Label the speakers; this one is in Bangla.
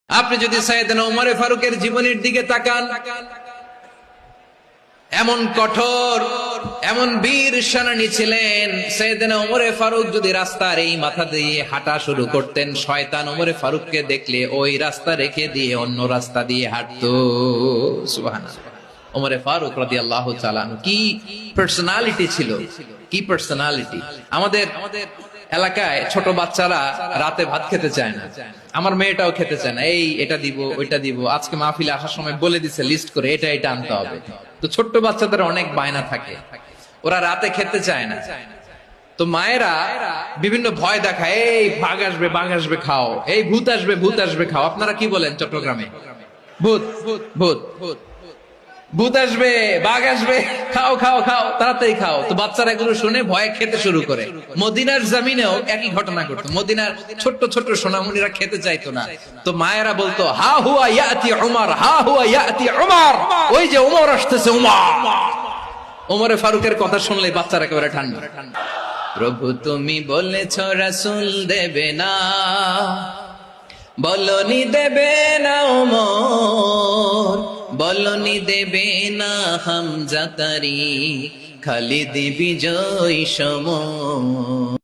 Speaker 1: আপনি যদি সাইয়েদনা উমরে ফারুকের জীবনের দিকে তাকান, এমন কঠোর, এমন বীর সেনানী ছিলেন। সাইয়েদনা উমরে ফারুক যদি রাস্তার এই মাথা দিয়ে হাঁটা শুরু করতেন, শয়তান উমরে ফারুককে দেখলে ওই রাস্তা রেখে দিয়ে অন্য রাস্তা দিয়ে হাঁটতো। সুবহানাল্লাহ। উমরে ফারুক রাদিয়াল্লাহু তাআলা কি পার্সোনালিটি ছিল, কি পার্সোনালিটি। আমাদের এলাকায় ছোট বাচ্চারা রাতে ভাত খেতে চায় না, আমার মেয়েটাও খেতে চায় না। এই এটা দিব ওইটা দিব, আজকে মাহফিলে আসার সময় বলে দিছে লিস্ট করে এটা এটা আনতে হবে। তো ছোট্ট বাচ্চাদের অনেক বায়না থাকে, ওরা রাতে খেতে চায় না। তো মায়েরা বিভিন্ন ভয় দেখায়, এই বাঘ আসবে খাও, এই ভূত আসবে খাও। আপনারা কি বলেন চট্টগ্রামে? ভূত ভূত ভূত আসবে, বাঘ আসবে, খাও খাও খাও, তাড়াতাড়ি খাও। তো বাচ্চারা এগুলো শুনে ভয়ে খেতে শুরু করে। মদিনার জমিনেও একই ঘটনা ঘটতো। মদিনার ছোট্ট ছোট্ট সোনামণিরা খেতে চাইতো না। তো মায়েরা বলতো, হা হুয়া ইয়াতি উমর, হা হুয়া ইয়াতি উমর, ওই যে উমর আসতেছে, উমর। উমরে ফারুকের কথা শুনলে বাচ্চারা একেবারে ঠান্ডা। প্রভু তুমি বলেছ রাসূল দেবে না, বলনি দেবে না উমর, বলনি দেবে না হামজা তারি, খালিদ বিজয় সমর।